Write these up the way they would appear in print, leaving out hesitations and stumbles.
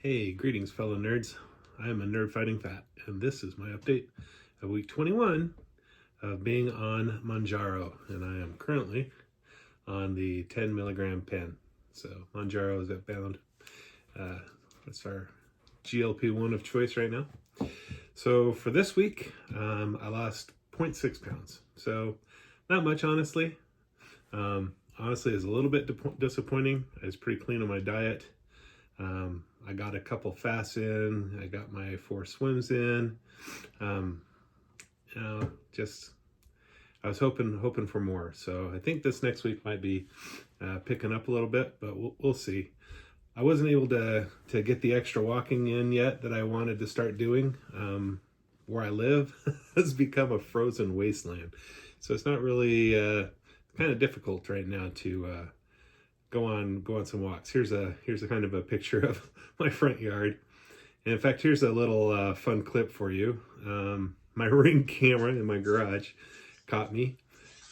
Hey, greetings fellow nerds. I am a nerd fighting fat, and this is my update of week 21 of being on Mounjaro, and I am currently on the 10 milligram pen. So Mounjaro is Zepbound. That's our GLP-1 of choice right now. So for this week, I lost 0.6 pounds. So not much, honestly. Honestly, it's a little bit disappointing. I was pretty clean on my diet. I got a couple fasts in. I got my 4 swims in. I was hoping for more. So I think this next week might be picking up a little bit, but we'll see. I wasn't able to get the extra walking in yet that I wanted to start doing. Where I live has become a frozen wasteland, so it's not really kind of difficult right now to go on some walks. Here's a kind of a picture of my front yard. And in fact, here's a little fun clip for you. My Ring camera in my garage caught me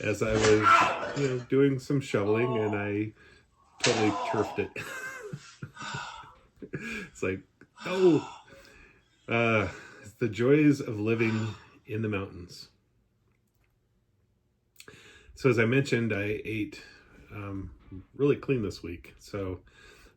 as I was doing some shoveling, and I totally turfed it. It's like, it's the joys of living in the mountains. So as I mentioned, I ate really clean this week. So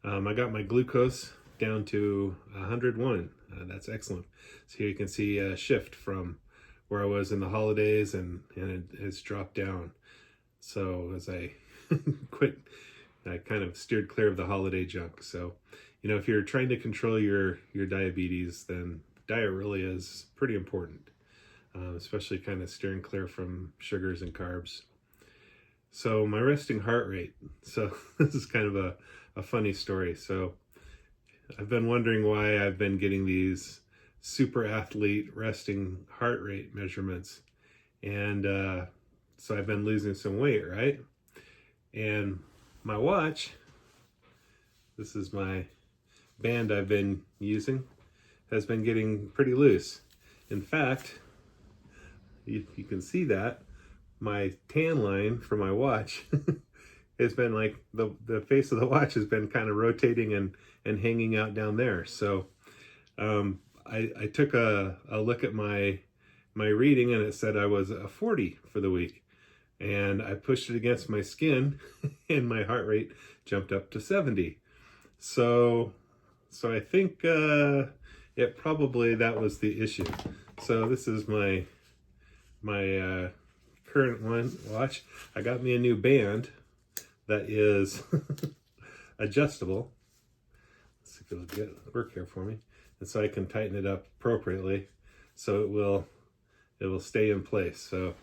I got my glucose down to 101. That's excellent. So here you can see a shift from where I was in the holidays, and it's dropped down. So as I quit, I kind of steered clear of the holiday junk. So, if you're trying to control your diabetes, then diet really is pretty important, especially kind of steering clear from sugars and carbs. So my resting heart rate. So this is kind of a funny story. So I've been wondering why I've been getting these super athlete resting heart rate measurements. And so I've been losing some weight, right? And my watch, this is my band I've been using, has been getting pretty loose. In fact, you can see that my tan line for my watch has been like the face of the watch has been kind of rotating and hanging out down there. So I took a look at my reading, and it said I was a 40 for the week, and I pushed it against my skin and my heart rate jumped up to 70. So I think it probably that was the issue. So this is my current watch. I got me a new band that is adjustable. Let's see if it'll work here for me, and so I can tighten it up appropriately, so it will stay in place. So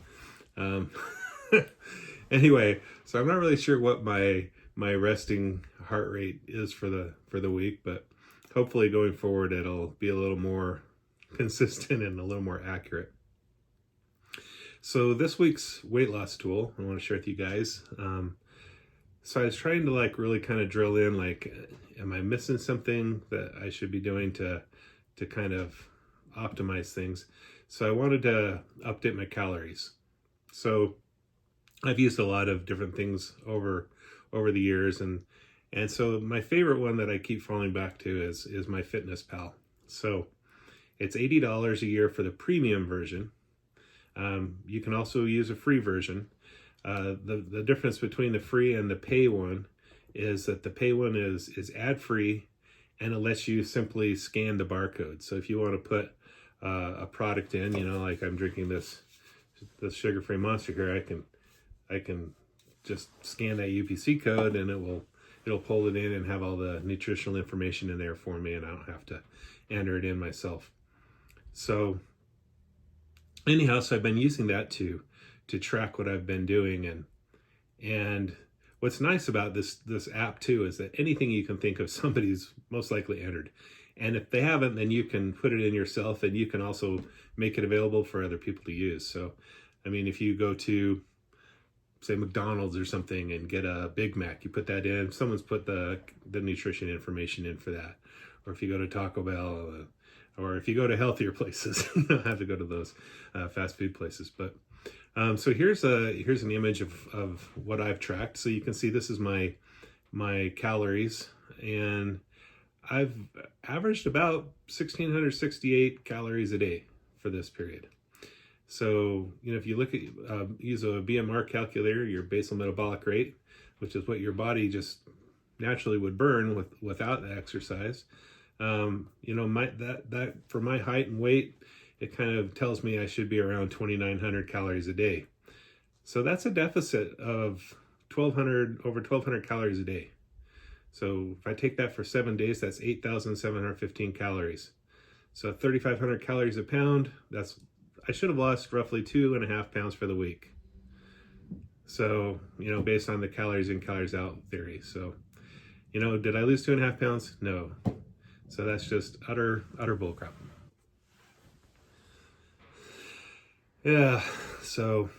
anyway, so I'm not really sure what my resting heart rate is for the week, but hopefully going forward it'll be a little more consistent and a little more accurate. So this week's weight loss tool I want to share with you guys. So I was trying to really kind of drill in, am I missing something that I should be doing to kind of optimize things? So I wanted to update my calories. So I've used a lot of different things over the years, and so my favorite one that I keep falling back to is MyFitnessPal. So it's $80 a year for the premium version. You can also use a free version. The difference between the free and the pay one is that the pay one is ad-free, and it lets you simply scan the barcode. So if you want to put a product in, like I'm drinking this sugar-free Monster here, I can just scan that UPC code, and it'll pull it in and have all the nutritional information in there for me, and I don't have to enter it in myself. So anyhow, so I've been using that to track what I've been doing, and what's nice about this app too is that anything you can think of, somebody's most likely entered, and if they haven't, then you can put it in yourself, and you can also make it available for other people to use. So I mean, if you go to say McDonald's or something and get a Big Mac, you put that in, someone's put the nutrition information in for that. Or if you go to Taco Bell, or if you go to healthier places, you don't have to go to those fast food places. But so here's an image of what I've tracked. So you can see this is my calories, and I've averaged about 1,668 calories a day for this period. So, if you look at, use a BMR calculator, your basal metabolic rate, which is what your body just naturally would burn without the exercise. That for my height and weight, it kind of tells me I should be around 2,900 calories a day. So that's a deficit of over 1,200 calories a day. So if I take that for 7 days, that's 8,715 calories. So 3,500 calories a pound, I should have lost roughly 2.5 pounds for the week. So, based on the calories in, calories out theory. So, did I lose 2.5 pounds? No. So that's just utter bullcrap. Yeah, so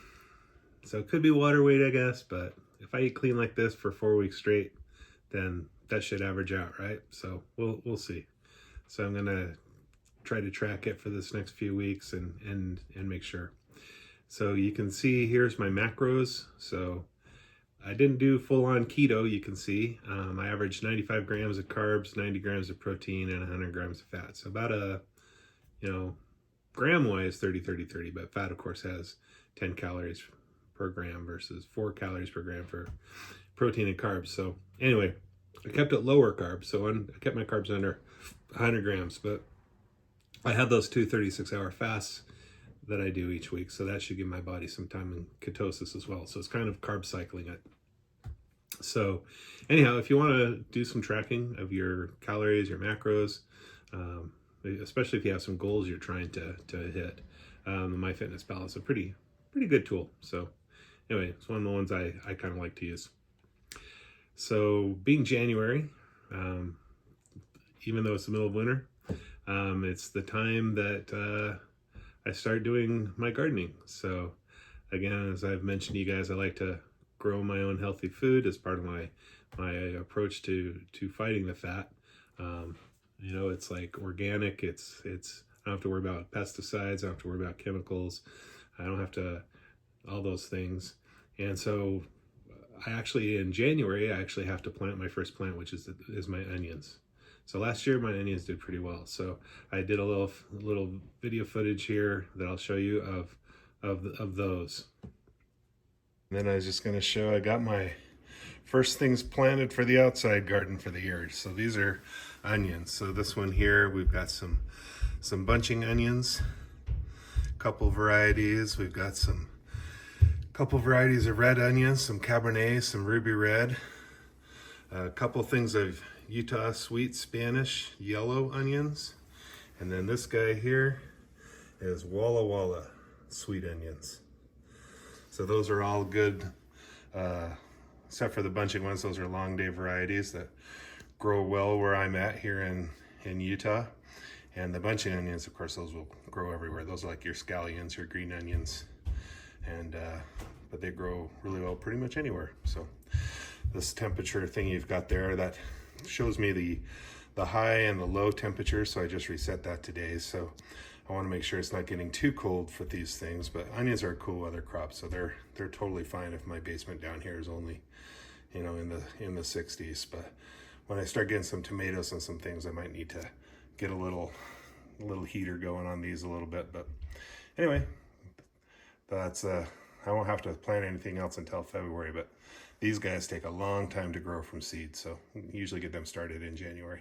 it could be water weight, I guess, but if I eat clean like this for 4 weeks straight, then that should average out, right? So we'll see. So I'm gonna try to track it for this next few weeks and make sure. So you can see here's my macros. So I didn't do full-on keto, you can see. I averaged 95 grams of carbs, 90 grams of protein, and 100 grams of fat. So about gram-wise, 30-30-30, but fat, of course, has 10 calories per gram versus 4 calories per gram for protein and carbs. So anyway, I kept it lower carbs, so I kept my carbs under 100 grams, but I had those 2 36-hour fasts that I do each week, so that should give my body some time in ketosis as well. So it's kind of carb cycling it. So anyhow, if you want to do some tracking of your calories, your macros, especially if you have some goals you're trying to hit, the MyFitnessPal is a pretty good tool. So anyway, it's one of the ones I kind of like to use. So being January, even though it's the middle of winter, it's the time that I start doing my gardening. So again, as I've mentioned to you guys, I like to grow my own healthy food as part of my approach to fighting the fat. It's like organic. It's I don't have to worry about pesticides. I don't have to worry about chemicals. I don't have to all those things. And so in January, I actually have to plant my first plant, which is my onions. So last year my onions did pretty well. So I did a little video footage here that I'll show you of those. And then I was just going to show I got my first things planted for the outside garden for the year. So these are onions. So this one here, we've got some bunching onions, a couple varieties. We've got some couple varieties of red onions, some Cabernet, some Ruby Red, a couple things of Utah Sweet Spanish yellow onions, and then this guy here is Walla Walla sweet onions. So those are all good, except for the bunching ones. Those are long day varieties that grow well where I'm at here in Utah. And the bunching onions, of course, those will grow everywhere. Those are like your scallions, your green onions, and but they grow really well pretty much anywhere. So this temperature thing you've got there, that shows me the high and the low temperature, so I just reset that today. So I want to make sure it's not getting too cold for these things, but onions are a cool weather crop, so they're totally fine if my basement down here is only in the 60s. But when I start getting some tomatoes and some things, I might need to get a little heater going on these a little bit. But anyway, that's I won't have to plant anything else until February, but these guys take a long time to grow from seed, so usually get them started in January.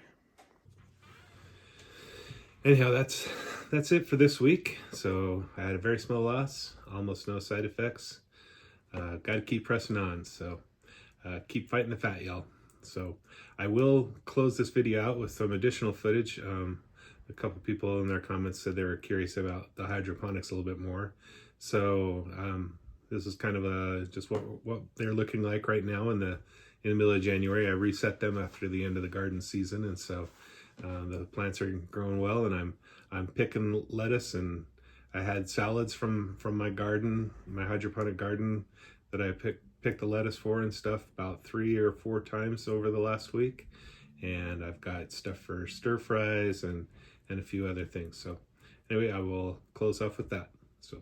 Anyhow, that's it for this week. So I had a very small loss, almost no side effects. Got to keep pressing on, so keep fighting the fat, y'all. So I will close this video out with some additional footage. A couple people in their comments said they were curious about the hydroponics a little bit more. So this is kind of just what they're looking like right now in the middle of January. I reset them after the end of the garden season, and so the plants are growing well. And I'm picking lettuce, and I had salads from my garden, my hydroponic garden, that I picked the lettuce for and stuff about 3 or 4 times over the last week. And I've got stuff for stir fries and a few other things. So anyway, I will close off with that. So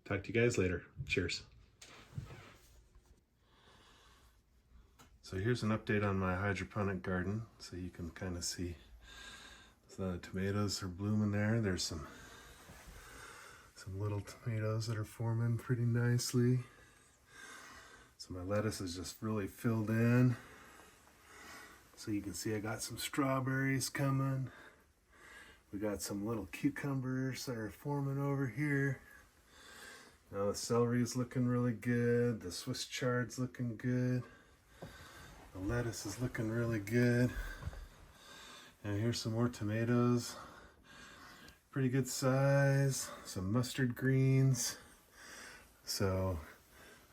talk to you guys later. Cheers. So here's an update on my hydroponic garden, so you can kind of see the tomatoes are blooming there. There's some little tomatoes that are forming pretty nicely. So my lettuce is just really filled in. So you can see I got some strawberries coming. We got some little cucumbers that are forming over here. Now the celery is looking really good. The Swiss chard's looking good. The lettuce is looking really good. And here's some more tomatoes. Pretty good size. Some mustard greens. So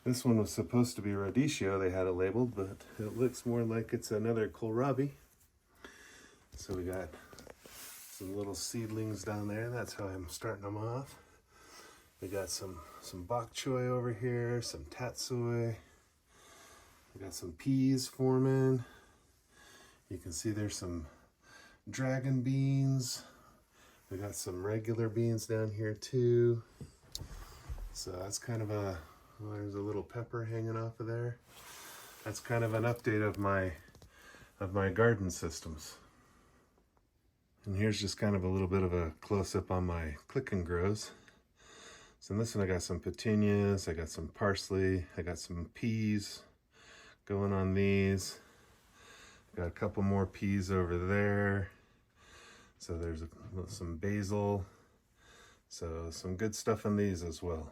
this one was supposed to be radicchio, they had it labeled, but it looks more like it's another kohlrabi. So we got some little seedlings down there. That's how I'm starting them off. We got some bok choy over here, some tatsoi. We got some peas forming. You can see there's some dragon beans. We got some regular beans down here too. So that's kind of a, well, there's a little pepper hanging off of there. That's kind of an update of my garden systems. And here's just kind of a little bit of a close-up on my click and grows. So in this one I got some petunias, I got some parsley, I got some peas going on these. Got a couple more peas over there. So there's some basil. So some good stuff on these as well.